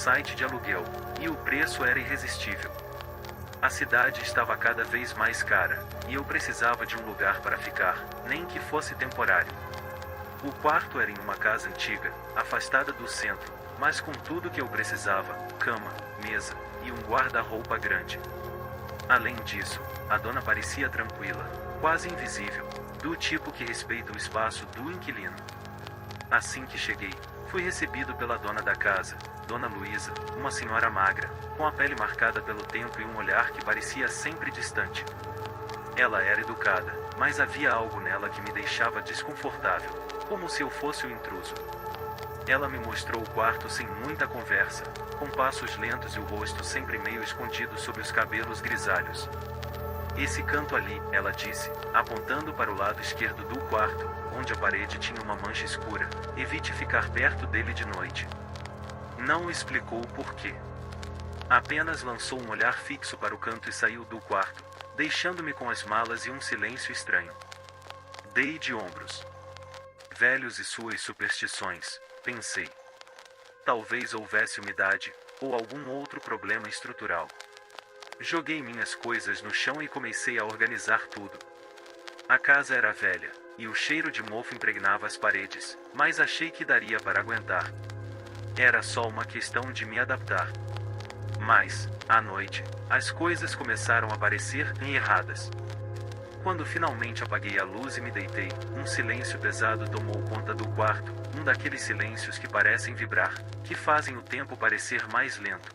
site de aluguel, e o preço era irresistível. A cidade estava cada vez mais cara, e eu precisava de um lugar para ficar, nem que fosse temporário. O quarto era em uma casa antiga, afastada do centro, mas com tudo que eu precisava: cama, mesa e um guarda-roupa grande. Além disso, a dona parecia tranquila, quase invisível, do tipo que respeita o espaço do inquilino. Assim que cheguei, fui recebido pela dona da casa, Dona Luísa, uma senhora magra, com a pele marcada pelo tempo e um olhar que parecia sempre distante. Ela era educada, mas havia algo nela que me deixava desconfortável, como se eu fosse o intruso. Ela me mostrou o quarto sem muita conversa, com passos lentos e o rosto sempre meio escondido sob os cabelos grisalhos. Esse canto ali, ela disse, apontando para o lado esquerdo do quarto, onde a parede tinha uma mancha escura. Evite ficar perto dele de noite. Não explicou o porquê. Apenas lançou um olhar fixo para o canto e saiu do quarto, deixando-me com as malas e um silêncio estranho. Dei de ombros. Velhos e suas superstições, pensei. Talvez houvesse umidade, ou algum outro problema estrutural. Joguei minhas coisas no chão e comecei a organizar tudo. A casa era velha, e o cheiro de mofo impregnava as paredes, mas achei que daria para aguentar. Era só uma questão de me adaptar. Mas, à noite, as coisas começaram a parecer erradas. Quando finalmente apaguei a luz e me deitei, um silêncio pesado tomou conta do quarto, um daqueles silêncios que parecem vibrar, que fazem o tempo parecer mais lento.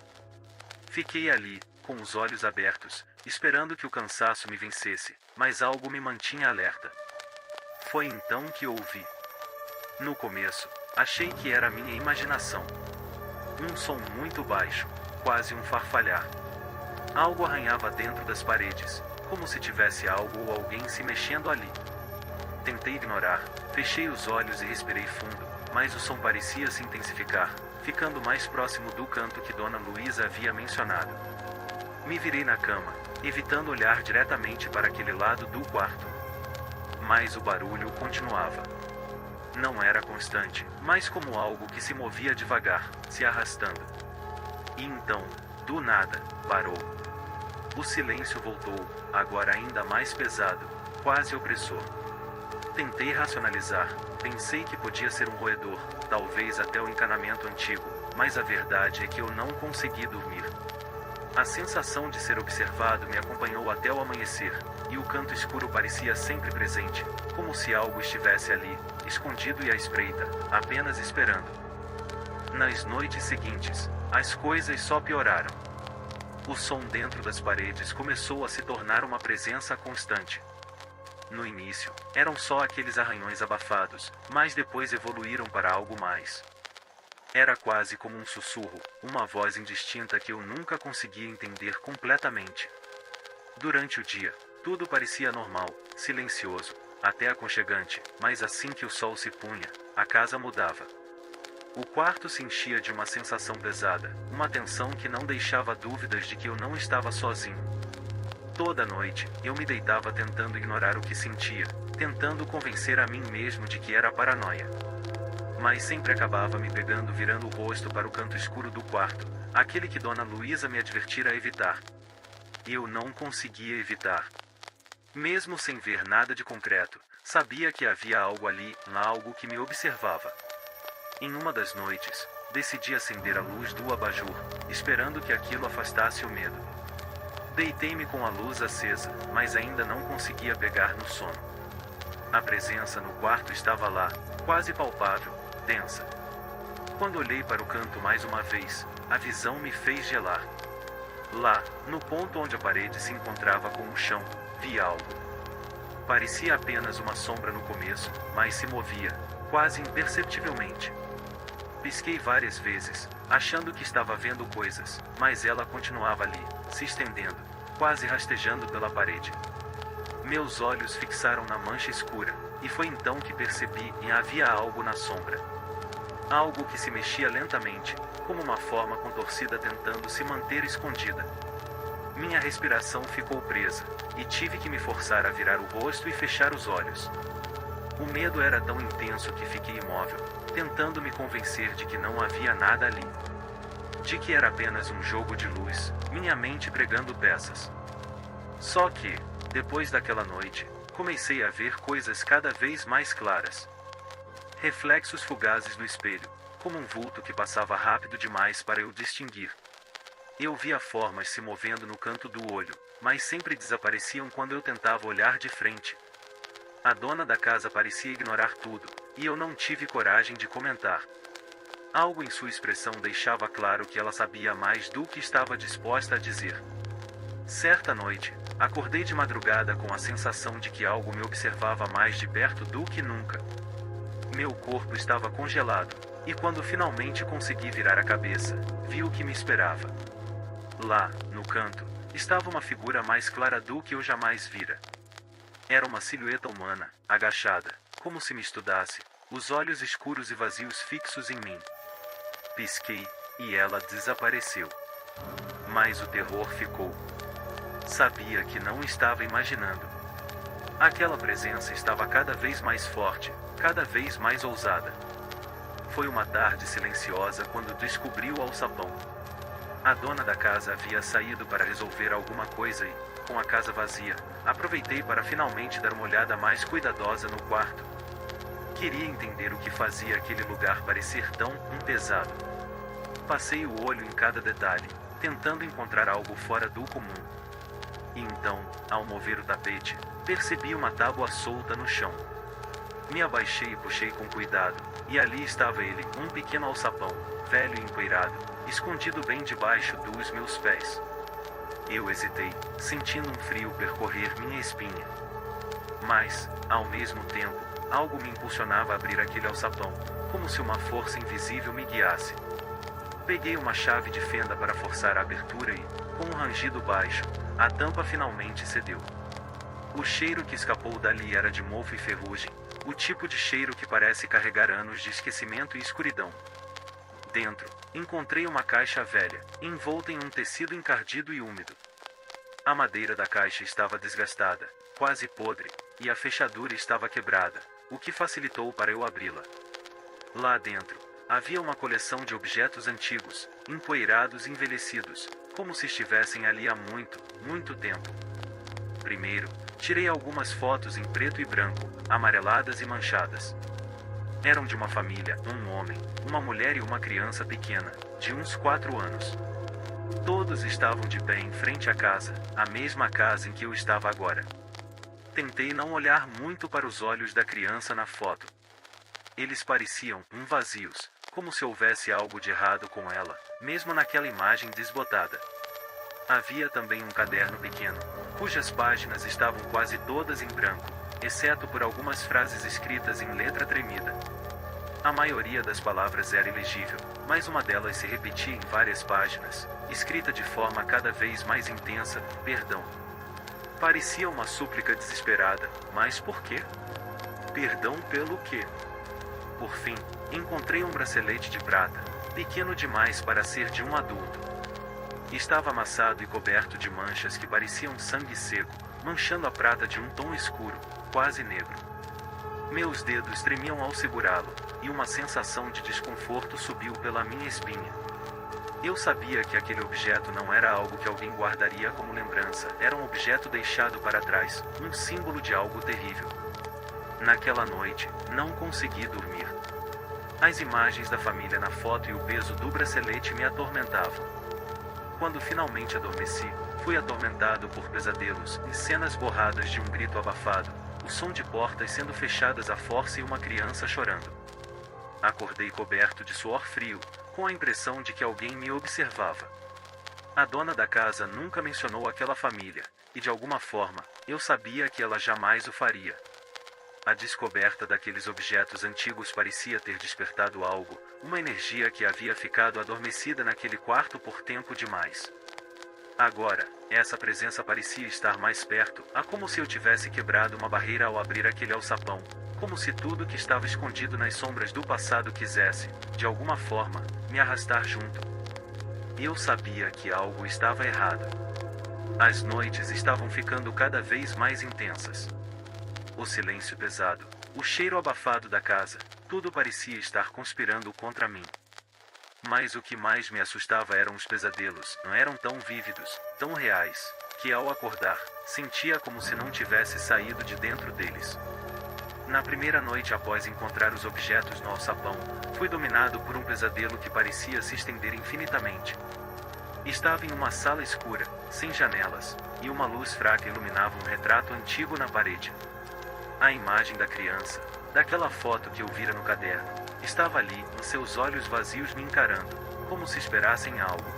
Fiquei ali, com os olhos abertos, esperando que o cansaço me vencesse, mas algo me mantinha alerta. Foi então que ouvi. No começo, achei que era minha imaginação. Um som muito baixo, quase um farfalhar. Algo arranhava dentro das paredes, como se tivesse algo ou alguém se mexendo ali. Tentei ignorar, fechei os olhos e respirei fundo, mas o som parecia se intensificar, ficando mais próximo do canto que Dona Luísa havia mencionado. Me virei na cama, evitando olhar diretamente para aquele lado do quarto. Mas o barulho continuava. Não era constante, mas como algo que se movia devagar, se arrastando. E então, do nada, parou. O silêncio voltou, agora ainda mais pesado, quase opressor. Tentei racionalizar, pensei que podia ser um roedor, talvez até o encanamento antigo, mas a verdade é que eu não consegui dormir. A sensação de ser observado me acompanhou até o amanhecer, e o canto escuro parecia sempre presente, como se algo estivesse ali, escondido e à espreita, apenas esperando. Nas noites seguintes, as coisas só pioraram. O som dentro das paredes começou a se tornar uma presença constante. No início, eram só aqueles arranhões abafados, mas depois evoluíram para algo mais. Era quase como um sussurro, uma voz indistinta que eu nunca conseguia entender completamente. Durante o dia, tudo parecia normal, silencioso, até aconchegante, mas assim que o sol se punha, a casa mudava. O quarto se enchia de uma sensação pesada, uma tensão que não deixava dúvidas de que eu não estava sozinho. Toda noite, eu me deitava tentando ignorar o que sentia, tentando convencer a mim mesmo de que era paranoia. Mas sempre acabava me pegando virando o rosto para o canto escuro do quarto, aquele que Dona Luísa me advertira evitar. Eu não conseguia evitar. Mesmo sem ver nada de concreto, sabia que havia algo ali, algo que me observava. Em uma das noites, decidi acender a luz do abajur, esperando que aquilo afastasse o medo. Deitei-me com a luz acesa, mas ainda não conseguia pegar no sono. A presença no quarto estava lá, quase palpável, densa. Quando olhei para o canto mais uma vez, a visão me fez gelar. Lá, no ponto onde a parede se encontrava com o chão, vi algo. Parecia apenas uma sombra no começo, mas se movia, quase imperceptivelmente. Pisquei várias vezes, achando que estava vendo coisas, mas ela continuava ali, se estendendo, quase rastejando pela parede. Meus olhos fixaram na mancha escura, e foi então que percebi que havia algo na sombra. Algo que se mexia lentamente, como uma forma contorcida tentando se manter escondida. Minha respiração ficou presa, e tive que me forçar a virar o rosto e fechar os olhos. O medo era tão intenso que fiquei imóvel, tentando me convencer de que não havia nada ali. de que era apenas um jogo de luz, minha mente pregando peças. Só que, depois daquela noite, comecei a ver coisas cada vez mais claras. Reflexos fugazes no espelho, como um vulto que passava rápido demais para eu distinguir. Eu via formas se movendo no canto do olho, mas sempre desapareciam quando eu tentava olhar de frente. A dona da casa parecia ignorar tudo, e eu não tive coragem de comentar. Algo em sua expressão deixava claro que ela sabia mais do que estava disposta a dizer. Certa noite, acordei de madrugada com a sensação de que algo me observava mais de perto do que nunca. Meu corpo estava congelado, e quando finalmente consegui virar a cabeça, vi o que me esperava. Lá, no canto, estava uma figura mais clara do que eu jamais vira. Era uma silhueta humana, agachada, como se me estudasse, os olhos escuros e vazios fixos em mim. Pisquei, e ela desapareceu. Mas o terror ficou. Sabia que não estava imaginando. Aquela presença estava cada vez mais forte, cada vez mais ousada. Foi uma tarde silenciosa quando descobri o alçapão. A dona da casa havia saído para resolver alguma coisa e, com a casa vazia, aproveitei para finalmente dar uma olhada mais cuidadosa no quarto. Queria entender o que fazia aquele lugar parecer tão pesado. Passei o olho em cada detalhe, tentando encontrar algo fora do comum. E então, ao mover o tapete, percebi uma tábua solta no chão. Me abaixei e puxei com cuidado, e ali estava ele, um pequeno alçapão, velho e empoeirado, escondido bem debaixo dos meus pés. Eu hesitei, sentindo um frio percorrer minha espinha. Mas, ao mesmo tempo, algo me impulsionava a abrir aquele alçapão, como se uma força invisível me guiasse. Peguei uma chave de fenda para forçar a abertura e, com um rangido baixo, a tampa finalmente cedeu. O cheiro que escapou dali era de mofo e ferrugem, o tipo de cheiro que parece carregar anos de esquecimento e escuridão. Dentro, encontrei uma caixa velha, envolta em um tecido encardido e úmido. A madeira da caixa estava desgastada, quase podre, e a fechadura estava quebrada, o que facilitou para eu abri-la. Lá dentro, havia uma coleção de objetos antigos, empoeirados e envelhecidos, como se estivessem ali há muito, muito tempo. Primeiro, tirei algumas fotos em preto e branco, amareladas e manchadas. Eram de uma família, um homem, uma mulher e uma criança pequena, de uns 4 anos. Todos estavam de pé em frente à casa, a mesma casa em que eu estava agora. Tentei não olhar muito para os olhos da criança na foto. Eles pareciam vazios, como se houvesse algo de errado com ela, mesmo naquela imagem desbotada. Havia também um caderno pequeno, cujas páginas estavam quase todas em branco, exceto por algumas frases escritas em letra tremida. A maioria das palavras era ilegível, mas uma delas se repetia em várias páginas, escrita de forma cada vez mais intensa: perdão. Parecia uma súplica desesperada, mas por quê? Perdão pelo quê? Por fim, encontrei um bracelete de prata, pequeno demais para ser de um adulto. Estava amassado e coberto de manchas que pareciam sangue seco, manchando a prata de um tom escuro, quase negro. Meus dedos tremiam ao segurá-lo, e uma sensação de desconforto subiu pela minha espinha. Eu sabia que aquele objeto não era algo que alguém guardaria como lembrança, era um objeto deixado para trás, um símbolo de algo terrível. Naquela noite, não consegui dormir. As imagens da família na foto e o peso do bracelete me atormentavam. Quando finalmente adormeci, fui atormentado por pesadelos e cenas borradas de um grito abafado, o som de portas sendo fechadas à força e uma criança chorando. Acordei coberto de suor frio, com a impressão de que alguém me observava. A dona da casa nunca mencionou aquela família, e de alguma forma, eu sabia que ela jamais o faria. A descoberta daqueles objetos antigos parecia ter despertado algo, uma energia que havia ficado adormecida naquele quarto por tempo demais. Agora, essa presença parecia estar mais perto, como se eu tivesse quebrado uma barreira ao abrir aquele alçapão, como se tudo que estava escondido nas sombras do passado quisesse, de alguma forma, me arrastar junto. Eu sabia que algo estava errado. As noites estavam ficando cada vez mais intensas. O silêncio pesado, o cheiro abafado da casa, tudo parecia estar conspirando contra mim. Mas o que mais me assustava eram os pesadelos. Não eram tão vívidos, tão reais, que ao acordar, sentia como se não tivesse saído de dentro deles. Na primeira noite após encontrar os objetos no alçapão, fui dominado por um pesadelo que parecia se estender infinitamente. Estava em uma sala escura, sem janelas, e uma luz fraca iluminava um retrato antigo na parede. A imagem da criança, daquela foto que eu vira no caderno, estava ali, com seus olhos vazios me encarando, como se esperassem algo.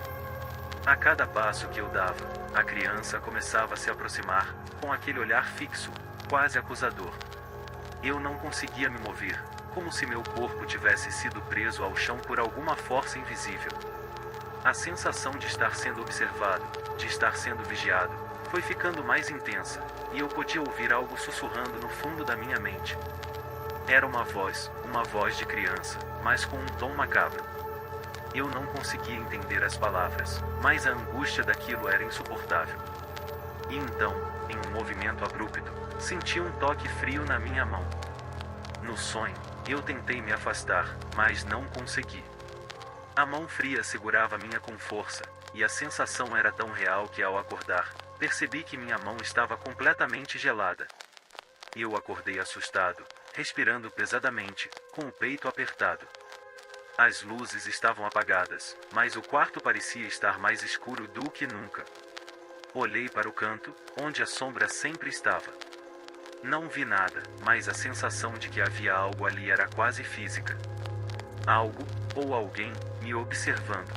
A cada passo que eu dava, a criança começava a se aproximar, com aquele olhar fixo, quase acusador. Eu não conseguia me mover, como se meu corpo tivesse sido preso ao chão por alguma força invisível. A sensação de estar sendo observado, de estar sendo vigiado, foi ficando mais intensa, e eu podia ouvir algo sussurrando no fundo da minha mente. Era uma voz de criança, mas com um tom macabro. Eu não conseguia entender as palavras, mas a angústia daquilo era insuportável. E então, em um movimento abrupto, senti um toque frio na minha mão. No sonho, eu tentei me afastar, mas não consegui. A mão fria segurava minha com força, e a sensação era tão real que ao acordar, percebi que minha mão estava completamente gelada. Eu acordei assustado, respirando pesadamente, com o peito apertado. As luzes estavam apagadas, mas o quarto parecia estar mais escuro do que nunca. Olhei para o canto, onde a sombra sempre estava. Não vi nada, mas a sensação de que havia algo ali era quase física. Algo, ou alguém, me observando.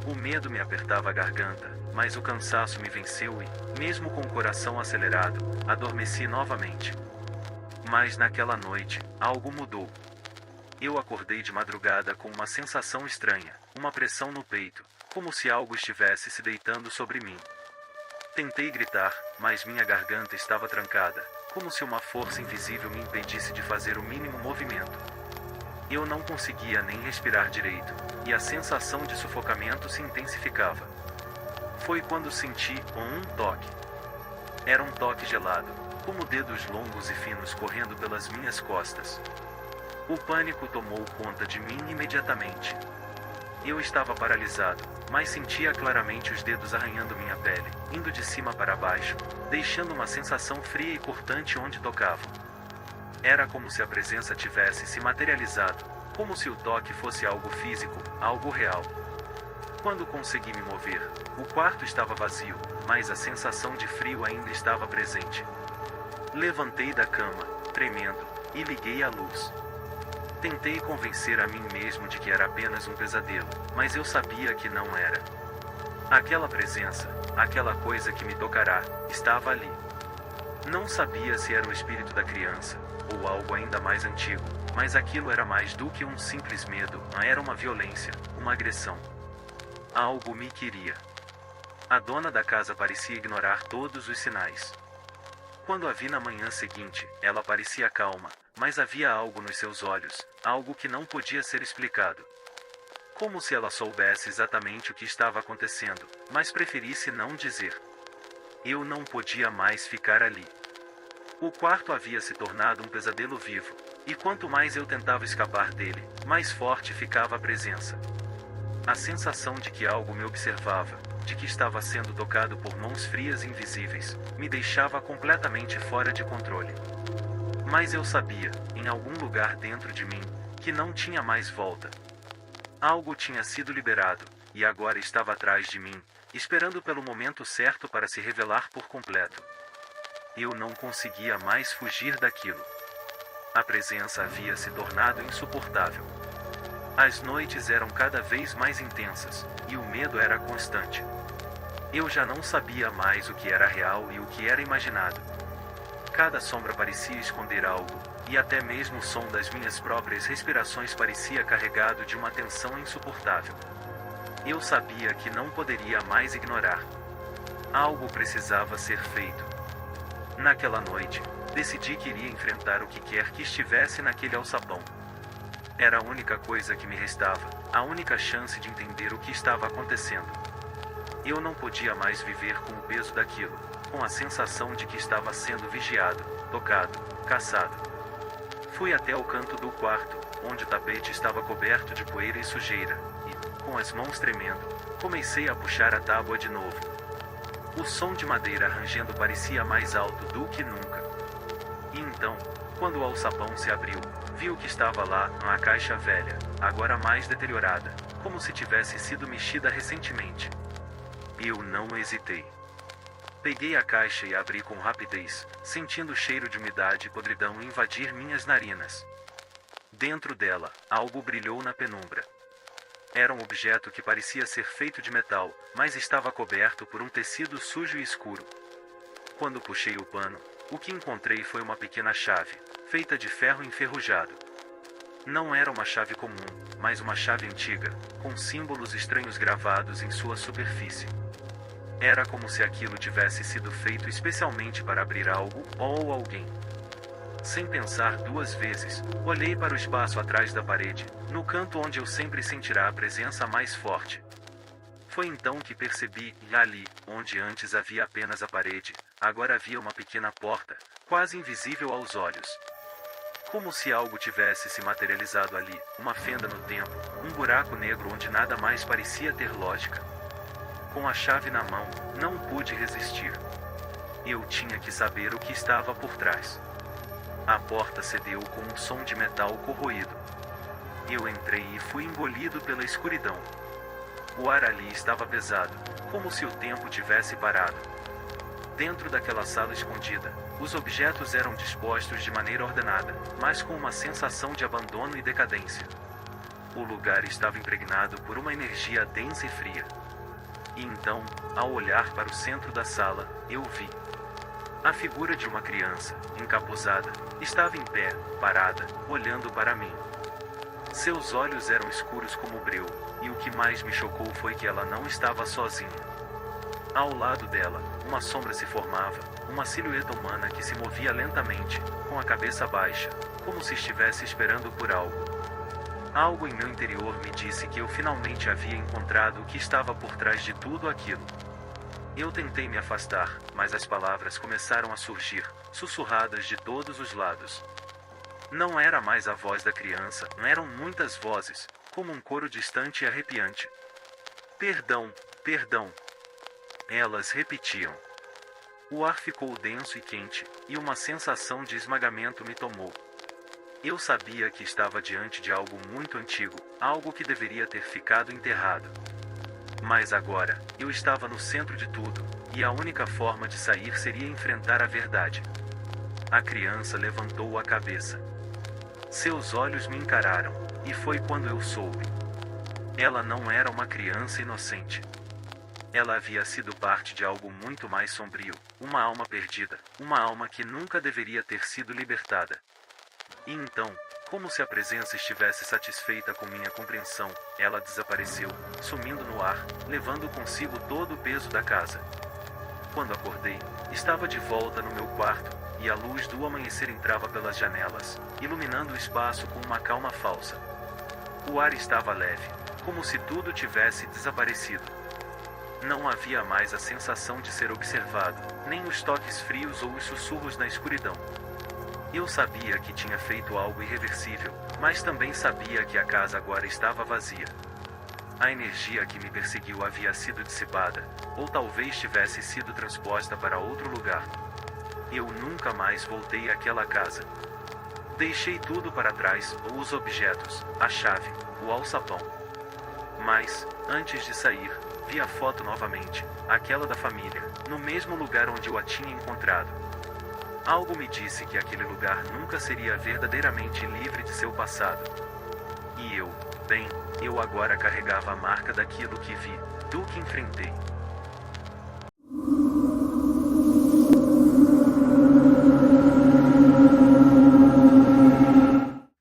O medo me apertava a garganta, mas o cansaço me venceu e, mesmo com o coração acelerado, adormeci novamente. Mas naquela noite, algo mudou. Eu acordei de madrugada com uma sensação estranha, uma pressão no peito, como se algo estivesse se deitando sobre mim. Tentei gritar, mas minha garganta estava trancada, como se uma força invisível me impedisse de fazer o mínimo movimento. Eu não conseguia nem respirar direito, e a sensação de sufocamento se intensificava. Foi quando senti um toque. Era um toque gelado, como dedos longos e finos correndo pelas minhas costas. O pânico tomou conta de mim imediatamente. Eu estava paralisado, mas sentia claramente os dedos arranhando minha pele, indo de cima para baixo, deixando uma sensação fria e cortante onde tocavam. Era como se a presença tivesse se materializado, como se o toque fosse algo físico, algo real. Quando consegui me mover, o quarto estava vazio, mas a sensação de frio ainda estava presente. Levantei da cama, tremendo, e liguei a luz. Tentei convencer a mim mesmo de que era apenas um pesadelo, mas eu sabia que não era. Aquela presença, aquela coisa que me tocará, estava ali. Não sabia se era o espírito da criança, ou algo ainda mais antigo, mas aquilo era mais do que um simples medo, era uma violência, uma agressão. Algo me queria. A dona da casa parecia ignorar todos os sinais. Quando a vi na manhã seguinte, ela parecia calma, mas havia algo nos seus olhos, algo que não podia ser explicado. Como se ela soubesse exatamente o que estava acontecendo, mas preferisse não dizer. Eu não podia mais ficar ali. O quarto havia se tornado um pesadelo vivo, e quanto mais eu tentava escapar dele, mais forte ficava a presença. A sensação de que algo me observava, de que estava sendo tocado por mãos frias e invisíveis, me deixava completamente fora de controle. Mas eu sabia, em algum lugar dentro de mim, que não tinha mais volta. Algo tinha sido liberado, e agora estava atrás de mim, esperando pelo momento certo para se revelar por completo. Eu não conseguia mais fugir daquilo. A presença havia se tornado insuportável. As noites eram cada vez mais intensas, e o medo era constante. Eu já não sabia mais o que era real e o que era imaginado. Cada sombra parecia esconder algo, e até mesmo o som das minhas próprias respirações parecia carregado de uma tensão insuportável. Eu sabia que não poderia mais ignorar. Algo precisava ser feito. Naquela noite, decidi que iria enfrentar o que quer que estivesse naquele alçapão. Era a única coisa que me restava, a única chance de entender o que estava acontecendo. Eu não podia mais viver com o peso daquilo, com a sensação de que estava sendo vigiado, tocado, caçado. Fui até o canto do quarto, onde o tapete estava coberto de poeira e sujeira, e, com as mãos tremendo, comecei a puxar a tábua de novo. O som de madeira rangendo parecia mais alto do que nunca. E então, quando o alçapão se abriu, viu que estava lá, uma caixa velha, agora mais deteriorada, como se tivesse sido mexida recentemente. Eu não hesitei. Peguei a caixa e abri com rapidez, sentindo o cheiro de umidade e podridão invadir minhas narinas. Dentro dela, algo brilhou na penumbra. Era um objeto que parecia ser feito de metal, mas estava coberto por um tecido sujo e escuro. Quando puxei o pano, o que encontrei foi uma pequena chave, feita de ferro enferrujado. Não era uma chave comum, mas uma chave antiga, com símbolos estranhos gravados em sua superfície. Era como se aquilo tivesse sido feito especialmente para abrir algo ou alguém. Sem pensar duas vezes, olhei para o espaço atrás da parede, no canto onde eu sempre sentirá a presença mais forte. Foi então que percebi que ali, onde antes havia apenas a parede, agora havia uma pequena porta, quase invisível aos olhos. Como se algo tivesse se materializado ali, uma fenda no tempo, um buraco negro onde nada mais parecia ter lógica. Com a chave na mão, não pude resistir. Eu tinha que saber o que estava por trás. A porta cedeu com um som de metal corroído. Eu entrei e fui engolido pela escuridão. O ar ali estava pesado, como se o tempo tivesse parado. Dentro daquela sala escondida, os objetos eram dispostos de maneira ordenada, mas com uma sensação de abandono e decadência. O lugar estava impregnado por uma energia densa e fria. E então, ao olhar para o centro da sala, eu vi. A figura de uma criança, encapuzada, estava em pé, parada, olhando para mim. Seus olhos eram escuros como o breu, e o que mais me chocou foi que ela não estava sozinha. Ao lado dela, uma sombra se formava, uma silhueta humana que se movia lentamente, com a cabeça baixa, como se estivesse esperando por algo. Algo em meu interior me disse que eu finalmente havia encontrado o que estava por trás de tudo aquilo. Eu tentei me afastar, mas as palavras começaram a surgir, sussurradas de todos os lados. Não era mais a voz da criança, eram muitas vozes, como um coro distante e arrepiante. Perdão, perdão. Elas repetiam. O ar ficou denso e quente, e uma sensação de esmagamento me tomou. Eu sabia que estava diante de algo muito antigo, algo que deveria ter ficado enterrado. Mas agora, eu estava no centro de tudo, e a única forma de sair seria enfrentar a verdade. A criança levantou a cabeça. Seus olhos me encararam, e foi quando eu soube. Ela não era uma criança inocente. Ela havia sido parte de algo muito mais sombrio, uma alma perdida, uma alma que nunca deveria ter sido libertada. E então, como se a presença estivesse satisfeita com minha compreensão, ela desapareceu, sumindo no ar, levando consigo todo o peso da casa. Quando acordei, estava de volta no meu quarto, e a luz do amanhecer entrava pelas janelas, iluminando o espaço com uma calma falsa. O ar estava leve, como se tudo tivesse desaparecido. Não havia mais a sensação de ser observado, nem os toques frios ou os sussurros na escuridão. Eu sabia que tinha feito algo irreversível, mas também sabia que a casa agora estava vazia. A energia que me perseguiu havia sido dissipada, ou talvez tivesse sido transposta para outro lugar. Eu nunca mais voltei àquela casa. Deixei tudo para trás, os objetos, a chave, o alçapão. Mas, antes de sair, vi a foto novamente, aquela da família, no mesmo lugar onde eu a tinha encontrado. Algo me disse que aquele lugar nunca seria verdadeiramente livre de seu passado. E eu agora carregava a marca daquilo que vi, do que enfrentei.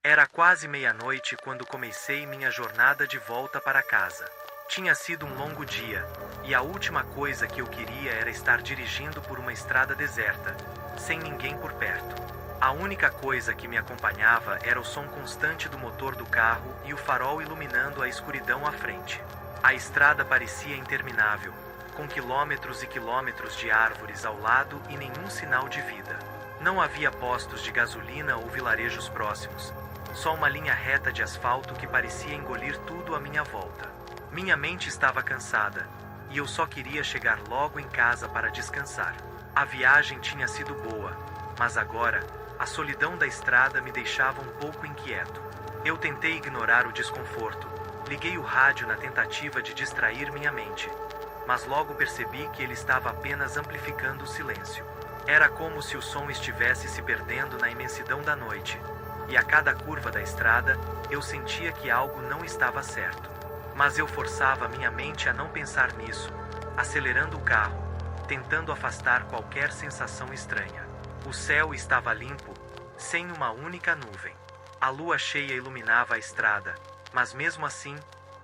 Era quase meia-noite quando comecei minha jornada de volta para casa. Tinha sido um longo dia, e a última coisa que eu queria era estar dirigindo por uma estrada deserta, sem ninguém por perto. A única coisa que me acompanhava era o som constante do motor do carro e o farol iluminando a escuridão à frente. A estrada parecia interminável, com quilômetros e quilômetros de árvores ao lado e nenhum sinal de vida. Não havia postos de gasolina ou vilarejos próximos, só uma linha reta de asfalto que parecia engolir tudo à minha volta. Minha mente estava cansada, e eu só queria chegar logo em casa para descansar. A viagem tinha sido boa, mas agora, a solidão da estrada me deixava um pouco inquieto. Eu tentei ignorar o desconforto, liguei o rádio na tentativa de distrair minha mente, mas logo percebi que ele estava apenas amplificando o silêncio. Era como se o som estivesse se perdendo na imensidão da noite, e a cada curva da estrada, eu sentia que algo não estava certo. Mas eu forçava minha mente a não pensar nisso, acelerando o carro, tentando afastar qualquer sensação estranha. O céu estava limpo, sem uma única nuvem. A lua cheia iluminava a estrada, mas mesmo assim,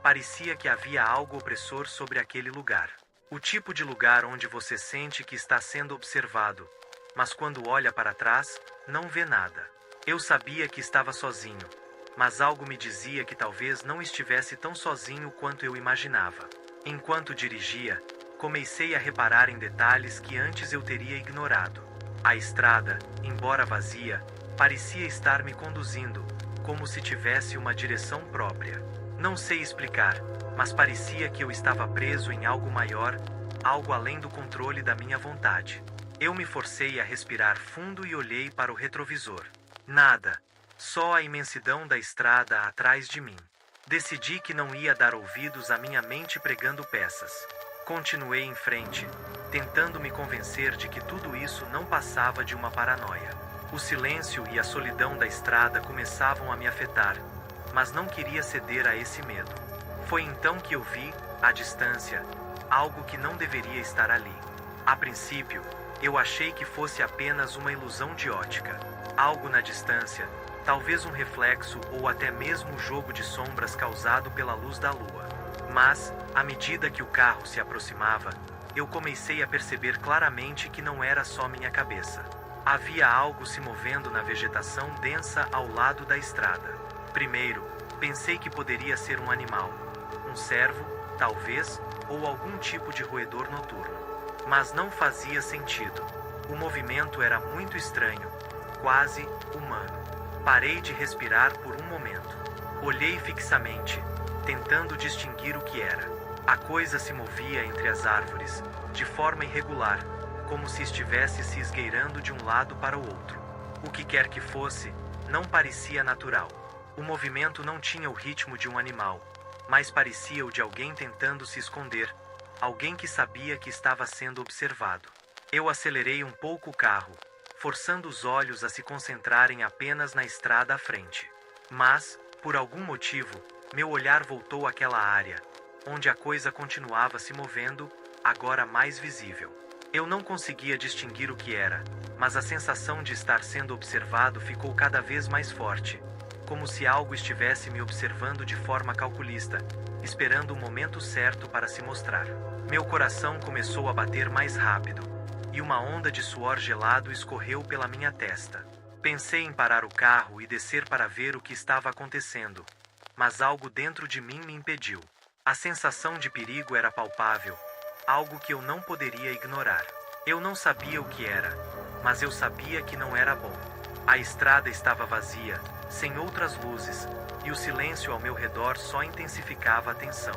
parecia que havia algo opressor sobre aquele lugar. O tipo de lugar onde você sente que está sendo observado, mas quando olha para trás, não vê nada. Eu sabia que estava sozinho, mas algo me dizia que talvez não estivesse tão sozinho quanto eu imaginava. Enquanto dirigia, comecei a reparar em detalhes que antes eu teria ignorado. A estrada, embora vazia, parecia estar me conduzindo, como se tivesse uma direção própria. Não sei explicar, mas parecia que eu estava preso em algo maior, algo além do controle da minha vontade. Eu me forcei a respirar fundo e olhei para o retrovisor. Nada. Só a imensidão da estrada atrás de mim. Decidi que não ia dar ouvidos à minha mente pregando peças. Continuei em frente, tentando me convencer de que tudo isso não passava de uma paranoia. O silêncio e a solidão da estrada começavam a me afetar, mas não queria ceder a esse medo. Foi então que eu vi, à distância, algo que não deveria estar ali. A princípio, eu achei que fosse apenas uma ilusão de ótica. Algo na distância, talvez um reflexo ou até mesmo um jogo de sombras causado pela luz da lua. Mas, à medida que o carro se aproximava, eu comecei a perceber claramente que não era só minha cabeça. Havia algo se movendo na vegetação densa ao lado da estrada. Primeiro, pensei que poderia ser um animal, um cervo, talvez, ou algum tipo de roedor noturno. Mas não fazia sentido. O movimento era muito estranho, quase humano. Parei de respirar por um momento. Olhei fixamente, tentando distinguir o que era. A coisa se movia entre as árvores, de forma irregular, como se estivesse se esgueirando de um lado para o outro. O que quer que fosse, não parecia natural. O movimento não tinha o ritmo de um animal, mas parecia o de alguém tentando se esconder, alguém que sabia que estava sendo observado. Eu acelerei um pouco o carro, forçando os olhos a se concentrarem apenas na estrada à frente. Mas, por algum motivo, meu olhar voltou àquela área, onde a coisa continuava se movendo, agora mais visível. Eu não conseguia distinguir o que era, mas a sensação de estar sendo observado ficou cada vez mais forte, como se algo estivesse me observando de forma calculista, esperando o momento certo para se mostrar. Meu coração começou a bater mais rápido, e uma onda de suor gelado escorreu pela minha testa. Pensei em parar o carro e descer para ver o que estava acontecendo, mas algo dentro de mim me impediu. A sensação de perigo era palpável, algo que eu não poderia ignorar. Eu não sabia o que era, mas eu sabia que não era bom. A estrada estava vazia, sem outras luzes, e o silêncio ao meu redor só intensificava a tensão.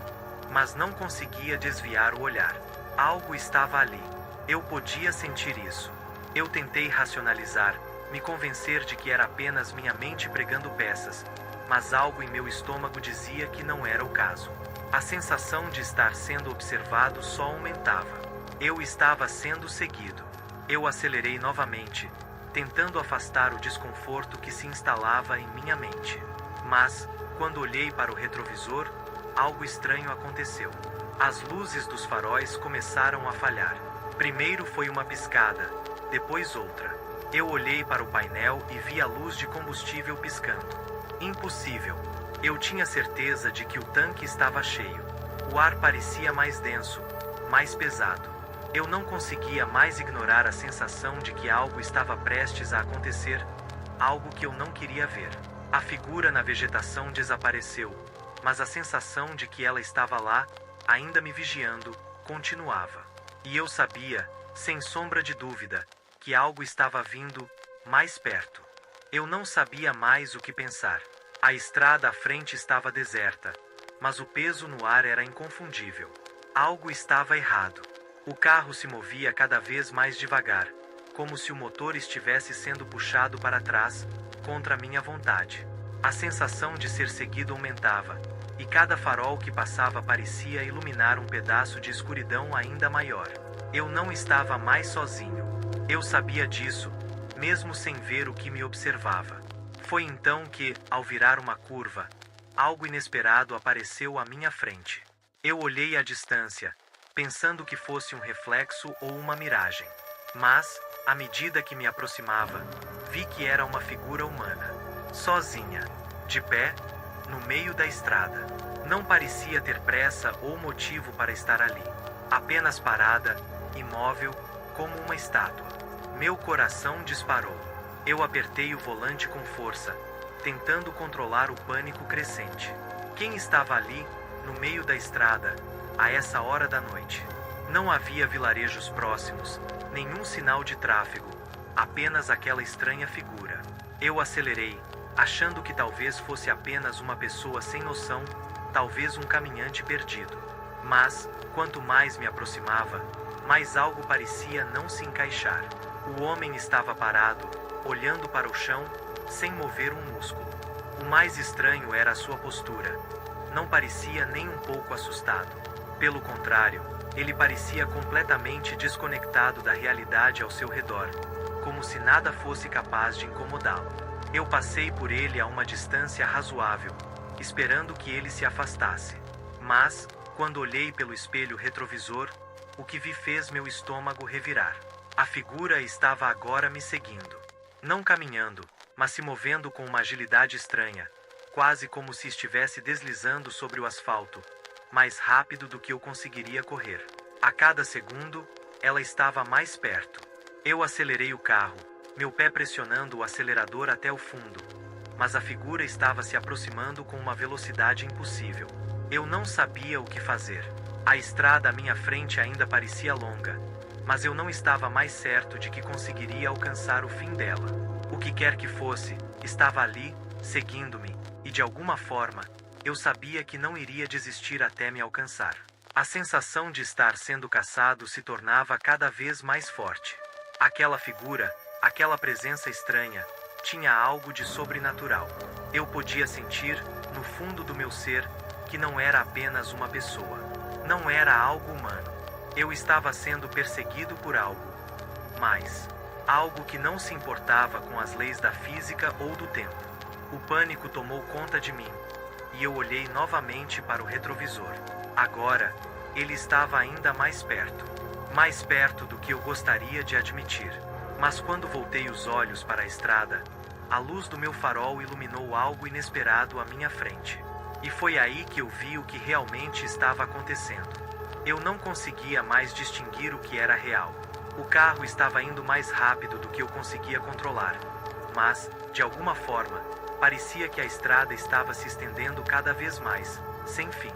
Mas não conseguia desviar o olhar. Algo estava ali. Eu podia sentir isso. Eu tentei racionalizar, me convencer de que era apenas minha mente pregando peças, mas algo em meu estômago dizia que não era o caso. A sensação de estar sendo observado só aumentava. Eu estava sendo seguido. Eu acelerei novamente, tentando afastar o desconforto que se instalava em minha mente. Mas, quando olhei para o retrovisor, algo estranho aconteceu. As luzes dos faróis começaram a falhar. Primeiro foi uma piscada, depois outra. Eu olhei para o painel e vi a luz de combustível piscando. Impossível. Eu tinha certeza de que o tanque estava cheio. O ar parecia mais denso, mais pesado. Eu não conseguia mais ignorar a sensação de que algo estava prestes a acontecer, algo que eu não queria ver. A figura na vegetação desapareceu, mas a sensação de que ela estava lá, ainda me vigiando, continuava. E eu sabia, sem sombra de dúvida, que algo estava vindo mais perto. Eu não sabia mais o que pensar. A estrada à frente estava deserta, mas o peso no ar era inconfundível. Algo estava errado. O carro se movia cada vez mais devagar, como se o motor estivesse sendo puxado para trás, contra minha vontade. A sensação de ser seguido aumentava, e cada farol que passava parecia iluminar um pedaço de escuridão ainda maior. Eu não estava mais sozinho. Eu sabia disso, mesmo sem ver o que me observava. Foi então que, ao virar uma curva, algo inesperado apareceu à minha frente. Eu olhei à distância, pensando que fosse um reflexo ou uma miragem. Mas, à medida que me aproximava, vi que era uma figura humana. Sozinha, de pé, no meio da estrada. Não parecia ter pressa ou motivo para estar ali. Apenas parada, imóvel, como uma estátua. Meu coração disparou. Eu apertei o volante com força, tentando controlar o pânico crescente. Quem estava ali, no meio da estrada, a essa hora da noite? Não havia vilarejos próximos, nenhum sinal de tráfego, apenas aquela estranha figura. Eu acelerei, achando que talvez fosse apenas uma pessoa sem noção, talvez um caminhante perdido. Mas, quanto mais me aproximava, mais algo parecia não se encaixar. O homem estava parado, olhando para o chão, sem mover um músculo. O mais estranho era a sua postura. Não parecia nem um pouco assustado. Pelo contrário, ele parecia completamente desconectado da realidade ao seu redor, como se nada fosse capaz de incomodá-lo. Eu passei por ele a uma distância razoável, esperando que ele se afastasse. Mas, quando olhei pelo espelho retrovisor, o que vi fez meu estômago revirar. A figura estava agora me seguindo. Não caminhando, mas se movendo com uma agilidade estranha, quase como se estivesse deslizando sobre o asfalto, mais rápido do que eu conseguiria correr. A cada segundo, ela estava mais perto. Eu acelerei o carro, meu pé pressionando o acelerador até o fundo, mas a figura estava se aproximando com uma velocidade impossível. Eu não sabia o que fazer. A estrada à minha frente ainda parecia longa, mas eu não estava mais certo de que conseguiria alcançar o fim dela. O que quer que fosse, estava ali, seguindo-me, e de alguma forma, eu sabia que não iria desistir até me alcançar. A sensação de estar sendo caçado se tornava cada vez mais forte. Aquela figura, aquela presença estranha, tinha algo de sobrenatural. Eu podia sentir, no fundo do meu ser, que não era apenas uma pessoa. Não era algo humano. Eu estava sendo perseguido por algo. Mas, algo que não se importava com as leis da física ou do tempo. O pânico tomou conta de mim, e eu olhei novamente para o retrovisor. Agora, ele estava ainda mais perto do que eu gostaria de admitir. Mas quando voltei os olhos para a estrada, a luz do meu farol iluminou algo inesperado à minha frente. E foi aí que eu vi o que realmente estava acontecendo. Eu não conseguia mais distinguir o que era real. O carro estava indo mais rápido do que eu conseguia controlar. Mas, de alguma forma, parecia que a estrada estava se estendendo cada vez mais, sem fim.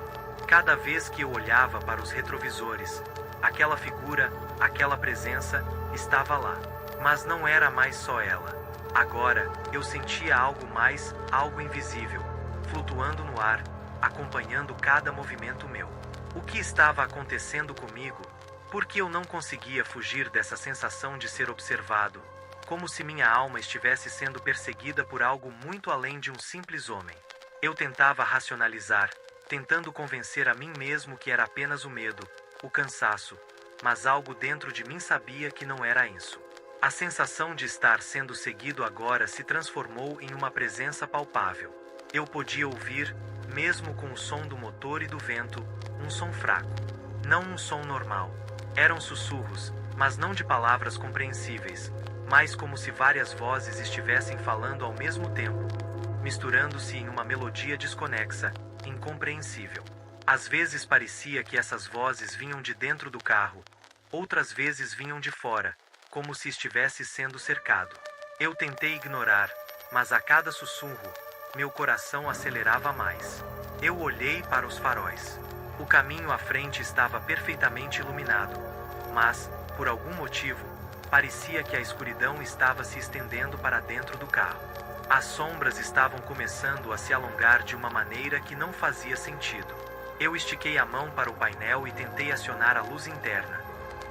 Cada vez que eu olhava para os retrovisores, aquela figura, aquela presença, estava lá. Mas não era mais só ela. Agora, eu sentia algo mais, algo invisível, flutuando no ar, acompanhando cada movimento meu. O que estava acontecendo comigo? Por que eu não conseguia fugir dessa sensação de ser observado, como se minha alma estivesse sendo perseguida por algo muito além de um simples homem? Eu tentava racionalizar, tentando convencer a mim mesmo que era apenas o medo, o cansaço, mas algo dentro de mim sabia que não era isso. A sensação de estar sendo seguido agora se transformou em uma presença palpável. Eu podia ouvir, mesmo com o som do motor e do vento, um som fraco. Não um som normal. Eram sussurros, mas não de palavras compreensíveis, mas como se várias vozes estivessem falando ao mesmo tempo, misturando-se em uma melodia desconexa, incompreensível. Às vezes parecia que essas vozes vinham de dentro do carro, outras vezes vinham de fora, como se estivesse sendo cercado. Eu tentei ignorar, mas a cada sussurro, meu coração acelerava mais. Eu olhei para os faróis. O caminho à frente estava perfeitamente iluminado, mas, por algum motivo, Parecia que a escuridão estava se estendendo para dentro do carro. As sombras estavam começando a se alongar de uma maneira que não fazia sentido. Eu estiquei a mão para o painel e tentei acionar a luz interna,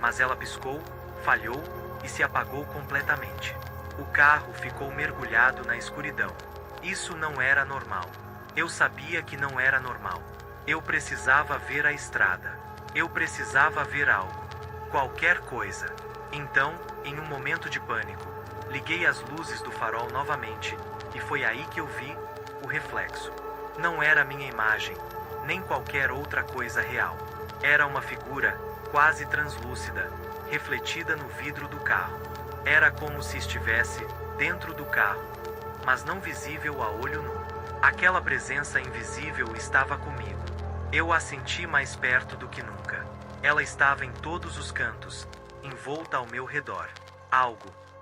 mas ela piscou, falhou e se apagou completamente. O carro ficou mergulhado na escuridão. Isso não era normal. Eu sabia que não era normal. Eu precisava ver a estrada. Eu precisava ver algo. Qualquer coisa. Então, em um momento de pânico, liguei as luzes do farol novamente, e foi aí que eu vi o reflexo. Não era minha imagem, nem qualquer outra coisa real. Era uma figura, quase translúcida, refletida no vidro do carro. Era como se estivesse dentro do carro, mas não visível a olho nu. Aquela presença invisível estava comigo. Eu a senti mais perto do que nunca. Ela estava em todos os cantos, envolta ao meu redor.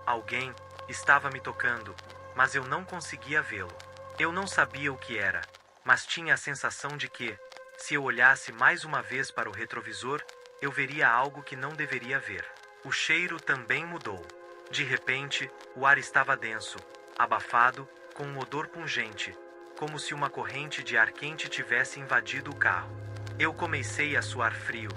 Alguém, estava me tocando, mas eu não conseguia vê-lo. Eu não sabia o que era, mas tinha a sensação de que, se eu olhasse mais uma vez para o retrovisor, eu veria algo que não deveria ver. O cheiro também mudou. De repente, o ar estava denso, abafado, com um odor pungente, como se uma corrente de ar quente tivesse invadido o carro. Eu comecei a suar frio,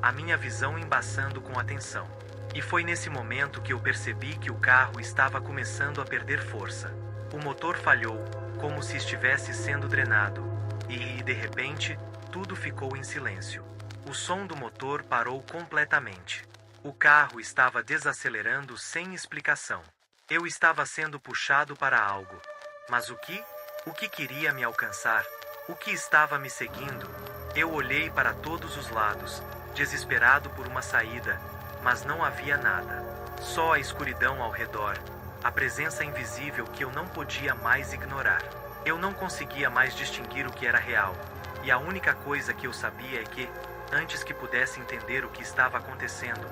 a minha visão embaçando com a tensão. E foi nesse momento que eu percebi que o carro estava começando a perder força. O motor falhou, como se estivesse sendo drenado, e, de repente, tudo ficou em silêncio. O som do motor parou completamente. O carro estava desacelerando sem explicação. Eu estava sendo puxado para algo. Mas o que? O que queria me alcançar? O que estava me seguindo? Eu olhei para todos os lados, desesperado por uma saída, mas não havia nada. Só a escuridão ao redor, a presença invisível que eu não podia mais ignorar. Eu não conseguia mais distinguir o que era real, e a única coisa que eu sabia é que, antes que pudesse entender o que estava acontecendo,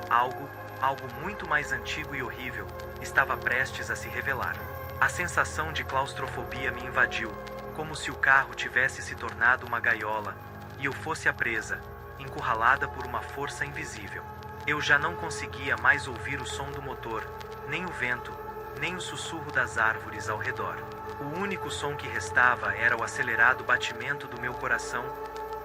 algo muito mais antigo e horrível, estava prestes a se revelar. A sensação de claustrofobia me invadiu, como se o carro tivesse se tornado uma gaiola, e eu fosse a presa, encurralada por uma força invisível. Eu já não conseguia mais ouvir o som do motor, nem o vento, nem o sussurro das árvores ao redor. O único som que restava era o acelerado batimento do meu coração,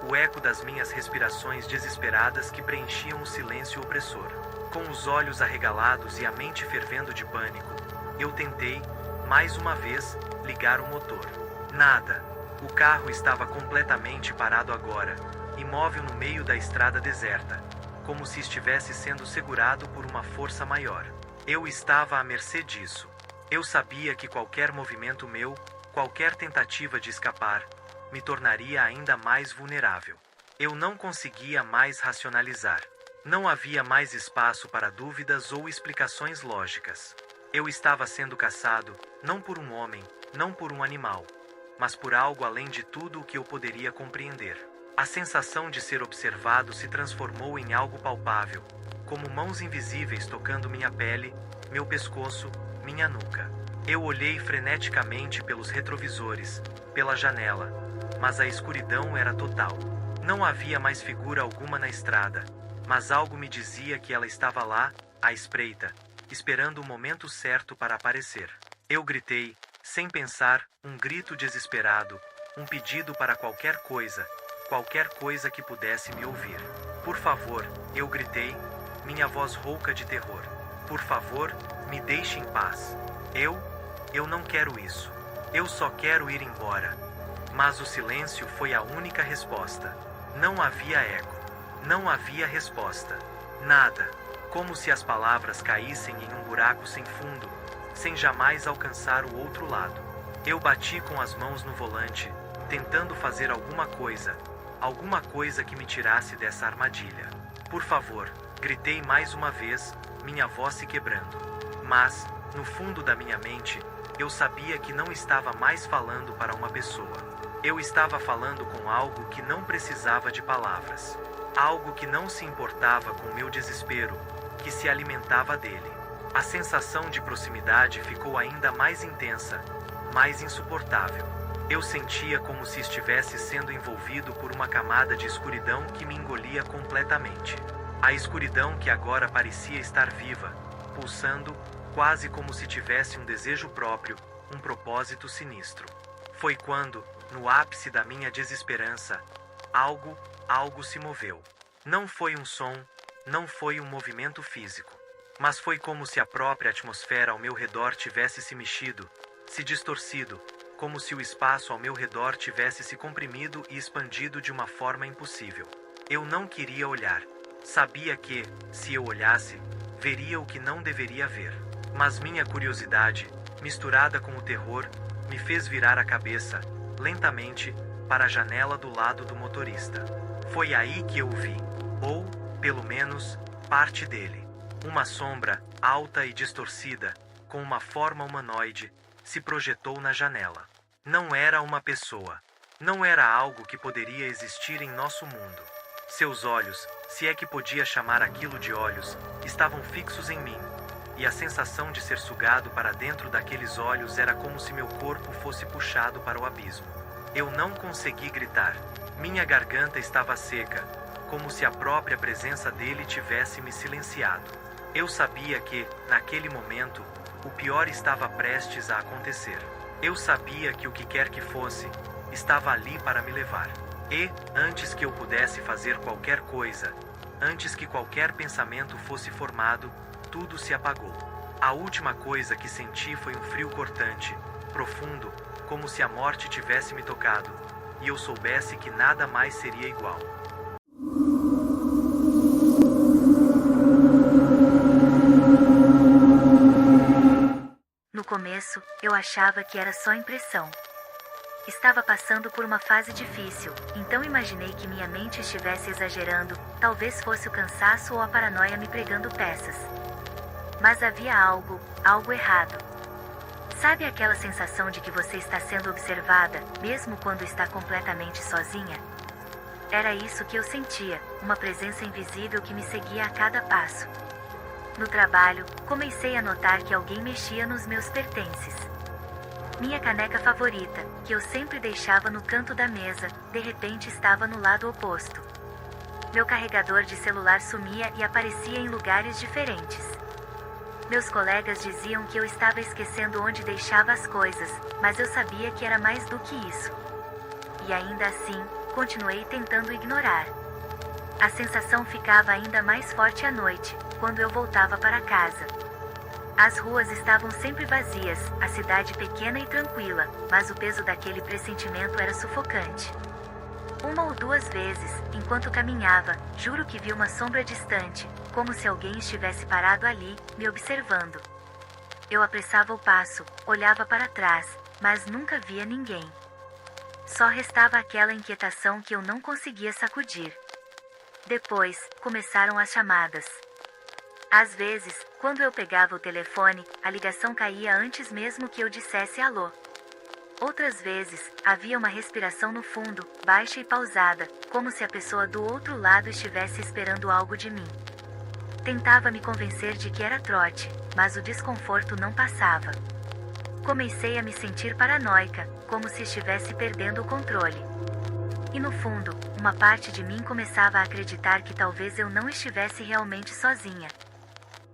o eco das minhas respirações desesperadas que preenchiam o silêncio opressor. Com os olhos arregalados e a mente fervendo de pânico, eu tentei, mais uma vez, ligar o motor. Nada. O carro estava completamente parado agora, imóvel no meio da estrada deserta, como se estivesse sendo segurado por uma força maior. Eu estava à mercê disso. Eu sabia que qualquer movimento meu, qualquer tentativa de escapar, me tornaria ainda mais vulnerável. Eu não conseguia mais racionalizar. Não havia mais espaço para dúvidas ou explicações lógicas. Eu estava sendo caçado, não por um homem, não por um animal, mas por algo além de tudo o que eu poderia compreender. A sensação de ser observado se transformou em algo palpável, como mãos invisíveis tocando minha pele, meu pescoço, minha nuca. Eu olhei freneticamente pelos retrovisores, pela janela, mas a escuridão era total. Não havia mais figura alguma na estrada, mas algo me dizia que ela estava lá, à espreita, esperando o momento certo para aparecer. Eu gritei, sem pensar, um grito desesperado, um pedido para qualquer coisa que pudesse me ouvir. Por favor, eu gritei, minha voz rouca de terror. Por favor, me deixe em paz. Eu não quero isso. Eu só quero ir embora. Mas o silêncio foi a única resposta. Não havia eco. Não havia resposta. Nada. Como se as palavras caíssem em um buraco sem fundo, sem jamais alcançar o outro lado. Eu bati com as mãos no volante, tentando fazer alguma coisa que me tirasse dessa armadilha. Por favor, gritei mais uma vez, minha voz se quebrando. Mas, no fundo da minha mente, eu sabia que não estava mais falando para uma pessoa. Eu estava falando com algo que não precisava de palavras. Algo que não se importava com meu desespero, que se alimentava dele. A sensação de proximidade ficou ainda mais intensa, mais insuportável. Eu sentia como se estivesse sendo envolvido por uma camada de escuridão que me engolia completamente. A escuridão que agora parecia estar viva, pulsando, quase como se tivesse um desejo próprio, um propósito sinistro. Foi quando, no ápice da minha desesperança, algo se moveu. Não foi um som, não foi um movimento físico. Mas foi como se a própria atmosfera ao meu redor tivesse se mexido, se distorcido, como se o espaço ao meu redor tivesse se comprimido e expandido de uma forma impossível. Eu não queria olhar. Sabia que, se eu olhasse, veria o que não deveria ver. Mas minha curiosidade, misturada com o terror, me fez virar a cabeça, lentamente, para a janela do lado do motorista. Foi aí que eu o vi, ou, pelo menos, parte dele. Uma sombra, alta e distorcida, com uma forma humanoide, se projetou na janela. Não era uma pessoa. Não era algo que poderia existir em nosso mundo. Seus olhos, se é que podia chamar aquilo de olhos, estavam fixos em mim. E a sensação de ser sugado para dentro daqueles olhos era como se meu corpo fosse puxado para o abismo. Eu não consegui gritar. Minha garganta estava seca, como se a própria presença dele tivesse me silenciado. Eu sabia que, naquele momento, o pior estava prestes a acontecer. Eu sabia que o que quer que fosse, estava ali para me levar. E, antes que eu pudesse fazer qualquer coisa, antes que qualquer pensamento fosse formado, tudo se apagou. A última coisa que senti foi um frio cortante, profundo, como se a morte tivesse me tocado, e eu soubesse que nada mais seria igual. No começo, eu achava que era só impressão. Estava passando por uma fase difícil, então imaginei que minha mente estivesse exagerando, talvez fosse o cansaço ou a paranoia me pregando peças. Mas havia algo errado. Sabe aquela sensação de que você está sendo observada, mesmo quando está completamente sozinha? Era isso que eu sentia, uma presença invisível que me seguia a cada passo. No trabalho, comecei a notar que alguém mexia nos meus pertences. Minha caneca favorita, que eu sempre deixava no canto da mesa, de repente estava no lado oposto. Meu carregador de celular sumia e aparecia em lugares diferentes. Meus colegas diziam que eu estava esquecendo onde deixava as coisas, mas eu sabia que era mais do que isso. E ainda assim, continuei tentando ignorar. A sensação ficava ainda mais forte à noite, quando eu voltava para casa. As ruas estavam sempre vazias, a cidade pequena e tranquila, mas o peso daquele pressentimento era sufocante. Uma ou duas vezes, enquanto caminhava, juro que vi uma sombra distante, como se alguém estivesse parado ali, me observando. Eu apressava o passo, olhava para trás, mas nunca via ninguém. Só restava aquela inquietação que eu não conseguia sacudir. Depois, começaram as chamadas. Às vezes, quando eu pegava o telefone, a ligação caía antes mesmo que eu dissesse alô. Outras vezes, havia uma respiração no fundo, baixa e pausada, como se a pessoa do outro lado estivesse esperando algo de mim. Tentava me convencer de que era trote, mas o desconforto não passava. Comecei a me sentir paranoica, como se estivesse perdendo o controle. E no fundo, uma parte de mim começava a acreditar que talvez eu não estivesse realmente sozinha.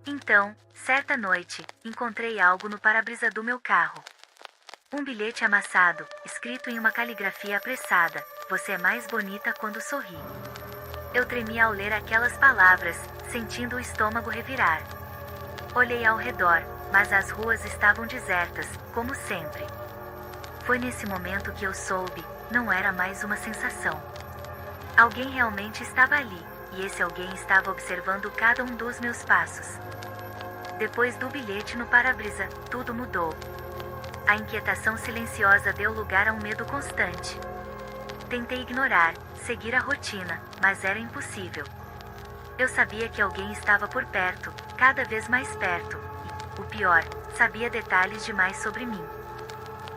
Então, certa noite, encontrei algo no para-brisa do meu carro. Um bilhete amassado, escrito em uma caligrafia apressada: "Você é mais bonita quando sorri." Eu tremia ao ler aquelas palavras, sentindo o estômago revirar. Olhei ao redor, mas as ruas estavam desertas, como sempre. Foi nesse momento que eu soube, não era mais uma sensação. Alguém realmente estava ali, e esse alguém estava observando cada um dos meus passos. Depois do bilhete no para-brisa, tudo mudou. A inquietação silenciosa deu lugar a um medo constante. Tentei ignorar, seguir a rotina, mas era impossível. Eu sabia que alguém estava por perto, cada vez mais perto, e, o pior, sabia detalhes demais sobre mim.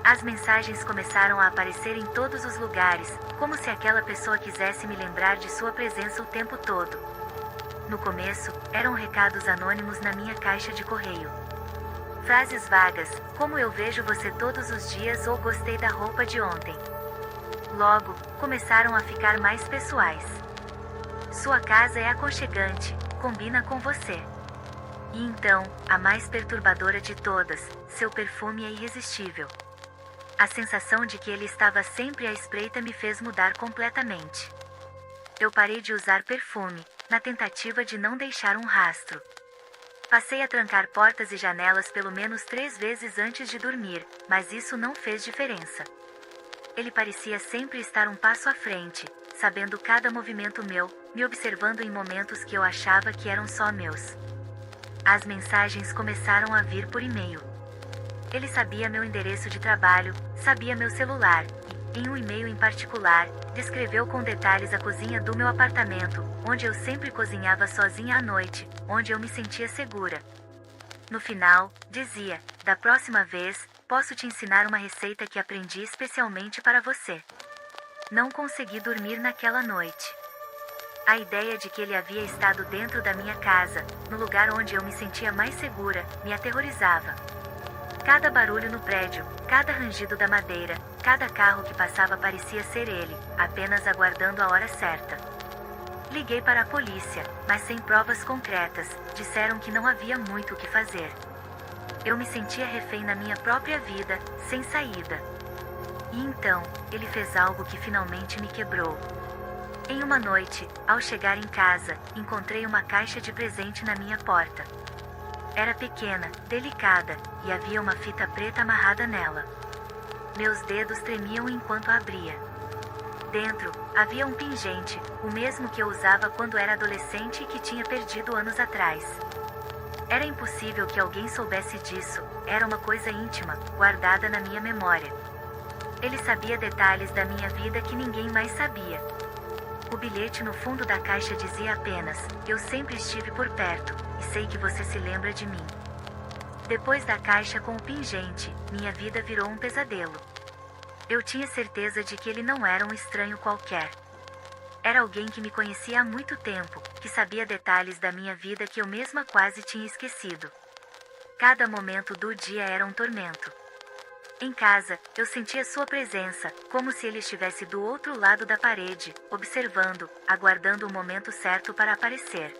As mensagens começaram a aparecer em todos os lugares, como se aquela pessoa quisesse me lembrar de sua presença o tempo todo. No começo, eram recados anônimos na minha caixa de correio. Frases vagas, como "eu vejo você todos os dias" ou "gostei da roupa de ontem". Logo, começaram a ficar mais pessoais. "Sua casa é aconchegante, combina com você." E então, a mais perturbadora de todas, seu perfume é irresistível. A sensação de que ele estava sempre à espreita me fez mudar completamente. Eu parei de usar perfume, na tentativa de não deixar um rastro. Passei a trancar portas e janelas pelo menos 3 vezes antes de dormir, mas isso não fez diferença. Ele parecia sempre estar um passo à frente, sabendo cada movimento meu, me observando em momentos que eu achava que eram só meus. As mensagens começaram a vir por e-mail. Ele sabia meu endereço de trabalho, sabia meu celular, e, em um e-mail em particular, descreveu com detalhes a cozinha do meu apartamento, onde eu sempre cozinhava sozinha à noite, onde eu me sentia segura. No final, dizia: da próxima vez, posso te ensinar uma receita que aprendi especialmente para você. Não consegui dormir naquela noite. A ideia de que ele havia estado dentro da minha casa, no lugar onde eu me sentia mais segura, me aterrorizava. Cada barulho no prédio, cada rangido da madeira, cada carro que passava parecia ser ele, apenas aguardando a hora certa. Liguei para a polícia, mas sem provas concretas, disseram que não havia muito o que fazer. Eu me sentia refém na minha própria vida, sem saída. E então, ele fez algo que finalmente me quebrou. Em uma noite, ao chegar em casa, encontrei uma caixa de presente na minha porta. Era pequena, delicada, e havia uma fita preta amarrada nela. Meus dedos tremiam enquanto a abria. Dentro, havia um pingente, o mesmo que eu usava quando era adolescente e que tinha perdido anos atrás. Era impossível que alguém soubesse disso, era uma coisa íntima, guardada na minha memória. Ele sabia detalhes da minha vida que ninguém mais sabia. O bilhete no fundo da caixa dizia apenas: eu sempre estive por perto, e sei que você se lembra de mim. Depois da caixa com o pingente, minha vida virou um pesadelo. Eu tinha certeza de que ele não era um estranho qualquer. Era alguém que me conhecia há muito tempo, que sabia detalhes da minha vida que eu mesma quase tinha esquecido. Cada momento do dia era um tormento. Em casa, eu sentia sua presença, como se ele estivesse do outro lado da parede, observando, aguardando o momento certo para aparecer.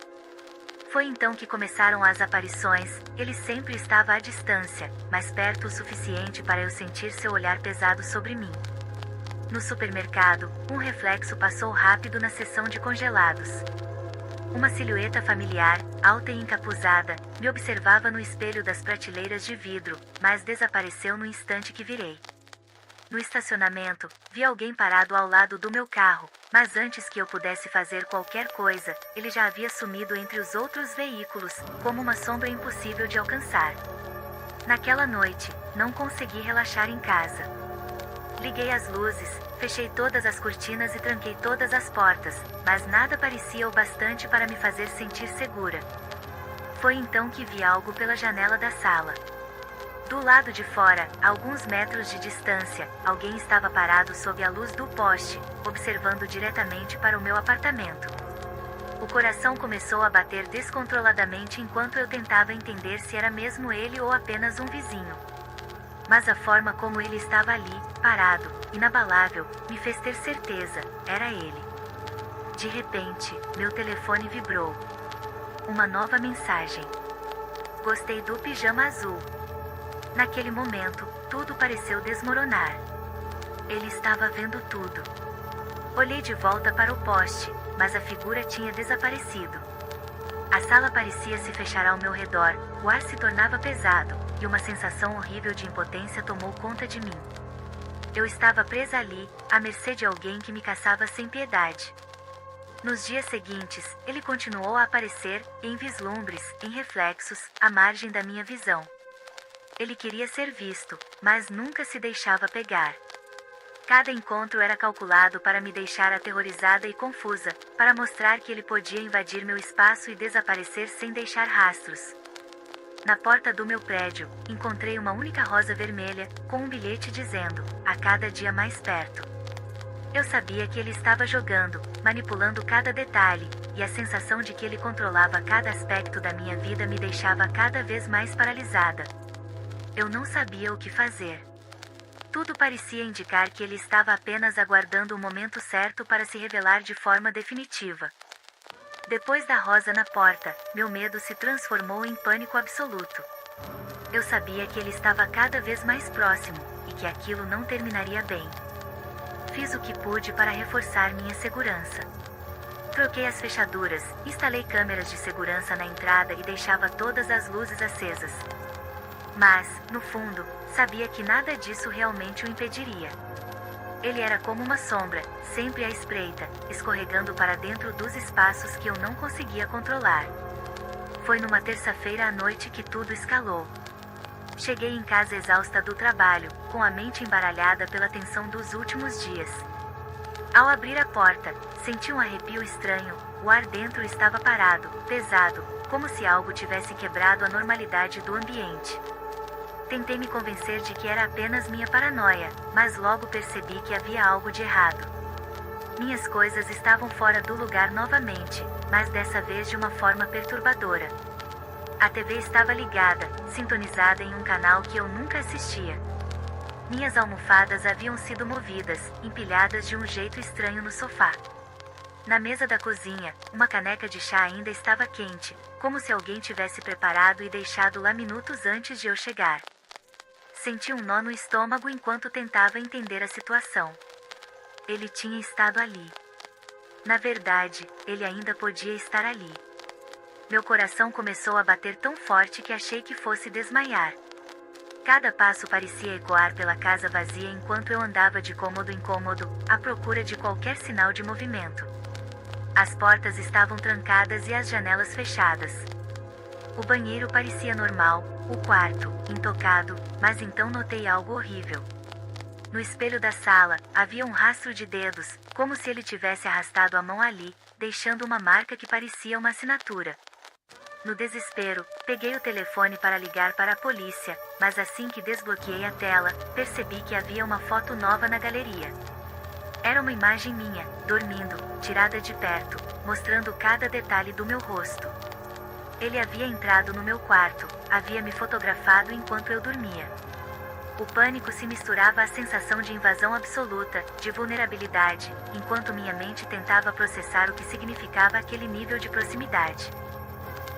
Foi então que começaram as aparições. Ele sempre estava à distância, mas perto o suficiente para eu sentir seu olhar pesado sobre mim. No supermercado, um reflexo passou rápido na seção de congelados. Uma silhueta familiar, alta e encapuzada, me observava no espelho das prateleiras de vidro, mas desapareceu no instante que virei. No estacionamento, vi alguém parado ao lado do meu carro, mas antes que eu pudesse fazer qualquer coisa, ele já havia sumido entre os outros veículos, como uma sombra impossível de alcançar. Naquela noite, não consegui relaxar em casa. Liguei as luzes, fechei todas as cortinas e tranquei todas as portas, mas nada parecia o bastante para me fazer sentir segura. Foi então que vi algo pela janela da sala. Do lado de fora, a alguns metros de distância, alguém estava parado sob a luz do poste, observando diretamente para o meu apartamento. O coração começou a bater descontroladamente enquanto eu tentava entender se era mesmo ele ou apenas um vizinho. Mas a forma como ele estava ali, parado, inabalável, me fez ter certeza, era ele. De repente, meu telefone vibrou. Uma nova mensagem. Gostei do pijama azul. Naquele momento, tudo pareceu desmoronar. Ele estava vendo tudo. Olhei de volta para o poste, mas a figura tinha desaparecido. A sala parecia se fechar ao meu redor, o ar se tornava pesado, e uma sensação horrível de impotência tomou conta de mim. Eu estava presa ali, à mercê de alguém que me caçava sem piedade. Nos dias seguintes, ele continuou a aparecer, em vislumbres, em reflexos, à margem da minha visão. Ele queria ser visto, mas nunca se deixava pegar. Cada encontro era calculado para me deixar aterrorizada e confusa, para mostrar que ele podia invadir meu espaço e desaparecer sem deixar rastros. Na porta do meu prédio, encontrei uma única rosa vermelha, com um bilhete dizendo: a cada dia mais perto. Eu sabia que ele estava jogando, manipulando cada detalhe, e a sensação de que ele controlava cada aspecto da minha vida me deixava cada vez mais paralisada. Eu não sabia o que fazer. Tudo parecia indicar que ele estava apenas aguardando o momento certo para se revelar de forma definitiva. Depois da rosa na porta, meu medo se transformou em pânico absoluto. Eu sabia que ele estava cada vez mais próximo, e que aquilo não terminaria bem. Fiz o que pude para reforçar minha segurança. Troquei as fechaduras, instalei câmeras de segurança na entrada e deixava todas as luzes acesas. Mas, no fundo, sabia que nada disso realmente o impediria. Ele era como uma sombra, sempre à espreita, escorregando para dentro dos espaços que eu não conseguia controlar. Foi numa terça-feira à noite que tudo escalou. Cheguei em casa exausta do trabalho, com a mente embaralhada pela tensão dos últimos dias. Ao abrir a porta, senti um arrepio estranho, o ar dentro estava parado, pesado, como se algo tivesse quebrado a normalidade do ambiente. Tentei me convencer de que era apenas minha paranoia, mas logo percebi que havia algo de errado. Minhas coisas estavam fora do lugar novamente, mas dessa vez de uma forma perturbadora. A TV estava ligada, sintonizada em um canal que eu nunca assistia. Minhas almofadas haviam sido movidas, empilhadas de um jeito estranho no sofá. Na mesa da cozinha, uma caneca de chá ainda estava quente, como se alguém tivesse preparado e deixado lá minutos antes de eu chegar. Senti um nó no estômago enquanto tentava entender a situação. Ele tinha estado ali. Na verdade, ele ainda podia estar ali. Meu coração começou a bater tão forte que achei que fosse desmaiar. Cada passo parecia ecoar pela casa vazia enquanto eu andava de cômodo em cômodo, à procura de qualquer sinal de movimento. As portas estavam trancadas e as janelas fechadas. O banheiro parecia normal, o quarto, intocado, mas então notei algo horrível. No espelho da sala, havia um rastro de dedos, como se ele tivesse arrastado a mão ali, deixando uma marca que parecia uma assinatura. No desespero, peguei o telefone para ligar para a polícia, mas assim que desbloqueei a tela, percebi que havia uma foto nova na galeria. Era uma imagem minha, dormindo, tirada de perto, mostrando cada detalhe do meu rosto. Ele havia entrado no meu quarto, havia me fotografado enquanto eu dormia. O pânico se misturava à sensação de invasão absoluta, de vulnerabilidade, enquanto minha mente tentava processar o que significava aquele nível de proximidade.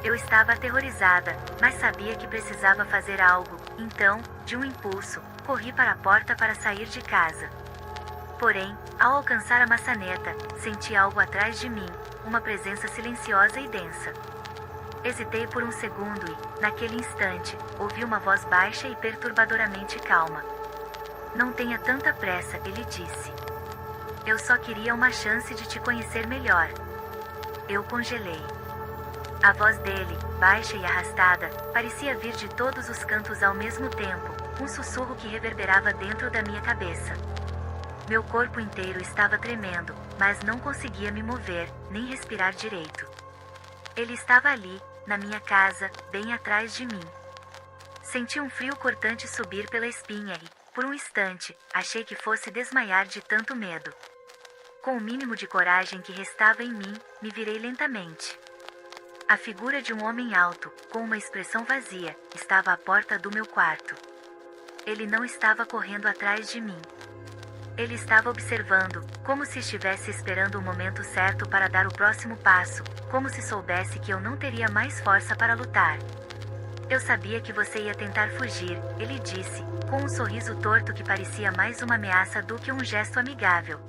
Eu estava aterrorizada, mas sabia que precisava fazer algo, então, de um impulso, corri para a porta para sair de casa. Porém, ao alcançar a maçaneta, senti algo atrás de mim, uma presença silenciosa e densa. Hesitei por um segundo e, naquele instante, ouvi uma voz baixa e perturbadoramente calma. "Não tenha tanta pressa", ele disse. "Eu só queria uma chance de te conhecer melhor." Eu congelei. A voz dele, baixa e arrastada, parecia vir de todos os cantos ao mesmo tempo, um sussurro que reverberava dentro da minha cabeça. Meu corpo inteiro estava tremendo, mas não conseguia me mover, nem respirar direito. Ele estava ali, na minha casa, bem atrás de mim. Senti um frio cortante subir pela espinha e, por um instante, achei que fosse desmaiar de tanto medo. Com o mínimo de coragem que restava em mim, me virei lentamente. A figura de um homem alto, com uma expressão vazia, estava à porta do meu quarto. Ele não estava correndo atrás de mim. Ele estava observando, como se estivesse esperando o momento certo para dar o próximo passo, como se soubesse que eu não teria mais força para lutar. "Eu sabia que você ia tentar fugir", ele disse, com um sorriso torto que parecia mais uma ameaça do que um gesto amigável.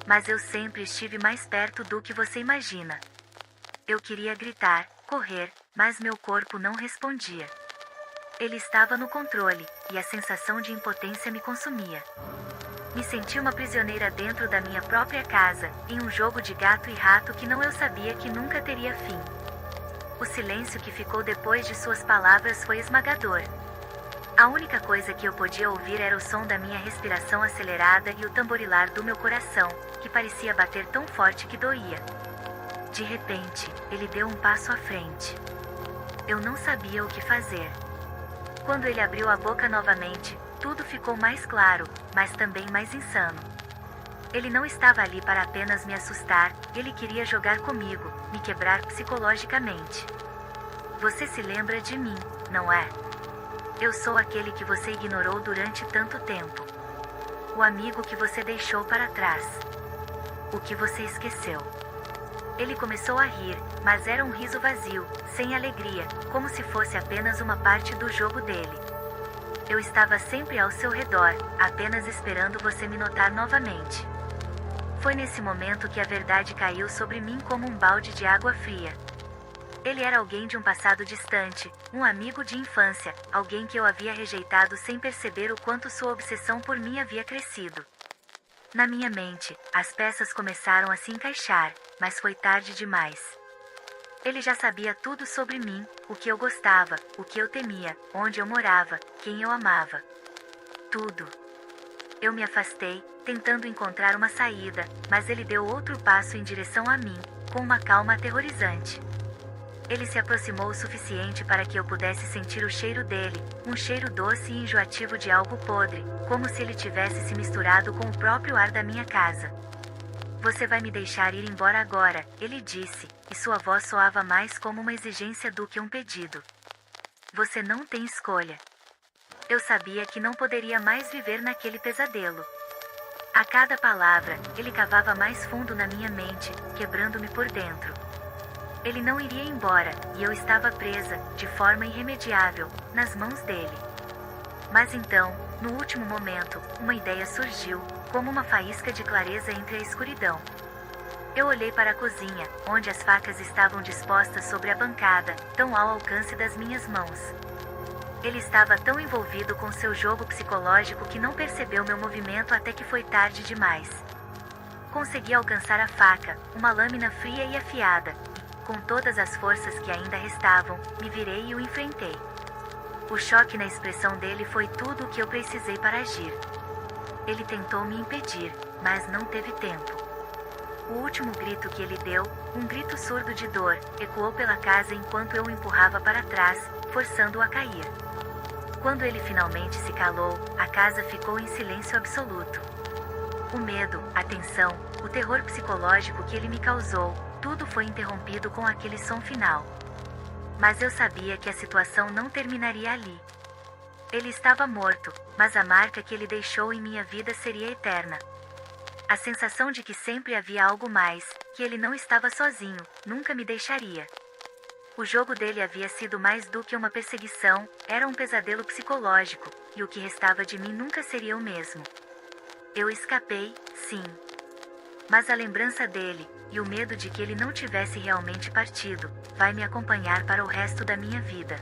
"Mas eu sempre estive mais perto do que você imagina." Eu queria gritar, correr, mas meu corpo não respondia. Ele estava no controle, e a sensação de impotência me consumia. Me senti uma prisioneira dentro da minha própria casa, em um jogo de gato e rato que não eu sabia que nunca teria fim. O silêncio que ficou depois de suas palavras foi esmagador. A única coisa que eu podia ouvir era o som da minha respiração acelerada e o tamborilar do meu coração, que parecia bater tão forte que doía. De repente, ele deu um passo à frente. Eu não sabia o que fazer. Quando ele abriu a boca novamente, tudo ficou mais claro, mas também mais insano. Ele não estava ali para apenas me assustar, ele queria jogar comigo, me quebrar psicologicamente. "Você se lembra de mim, não é? Eu sou aquele que você ignorou durante tanto tempo. O amigo que você deixou para trás. O que você esqueceu." Ele começou a rir, mas era um riso vazio, sem alegria, como se fosse apenas uma parte do jogo dele. Eu estava sempre ao seu redor, apenas esperando você me notar novamente. Foi nesse momento que a verdade caiu sobre mim como um balde de água fria. Ele era alguém de um passado distante, um amigo de infância, alguém que eu havia rejeitado sem perceber o quanto sua obsessão por mim havia crescido. Na minha mente, as peças começaram a se encaixar, mas foi tarde demais. Ele já sabia tudo sobre mim, o que eu gostava, o que eu temia, onde eu morava, quem eu amava. Tudo. Eu me afastei, tentando encontrar uma saída, mas ele deu outro passo em direção a mim, com uma calma aterrorizante. Ele se aproximou o suficiente para que eu pudesse sentir o cheiro dele, um cheiro doce e enjoativo de algo podre, como se ele tivesse se misturado com o próprio ar da minha casa. Você vai me deixar ir embora agora, ele disse, e sua voz soava mais como uma exigência do que um pedido. Você não tem escolha. Eu sabia que não poderia mais viver naquele pesadelo. A cada palavra, ele cavava mais fundo na minha mente, quebrando-me por dentro. Ele não iria embora, e eu estava presa, de forma irremediável, nas mãos dele. Mas então, no último momento, uma ideia surgiu, como uma faísca de clareza entre a escuridão. Eu olhei para a cozinha, onde as facas estavam dispostas sobre a bancada, tão ao alcance das minhas mãos. Ele estava tão envolvido com seu jogo psicológico que não percebeu meu movimento até que foi tarde demais. Consegui alcançar a faca, uma lâmina fria e afiada, e, com todas as forças que ainda restavam, me virei e o enfrentei. O choque na expressão dele foi tudo o que eu precisei para agir. Ele tentou me impedir, mas não teve tempo. O último grito que ele deu, um grito surdo de dor, ecoou pela casa enquanto eu o empurrava para trás, forçando-o a cair. Quando ele finalmente se calou, a casa ficou em silêncio absoluto. O medo, a tensão, o terror psicológico que ele me causou, tudo foi interrompido com aquele som final. Mas eu sabia que a situação não terminaria ali. Ele estava morto, mas a marca que ele deixou em minha vida seria eterna. A sensação de que sempre havia algo mais, que ele não estava sozinho, nunca me deixaria. O jogo dele havia sido mais do que uma perseguição, era um pesadelo psicológico, e o que restava de mim nunca seria o mesmo. Eu escapei, sim. Mas a lembrança dele, e o medo de que ele não tivesse realmente partido, vai me acompanhar para o resto da minha vida.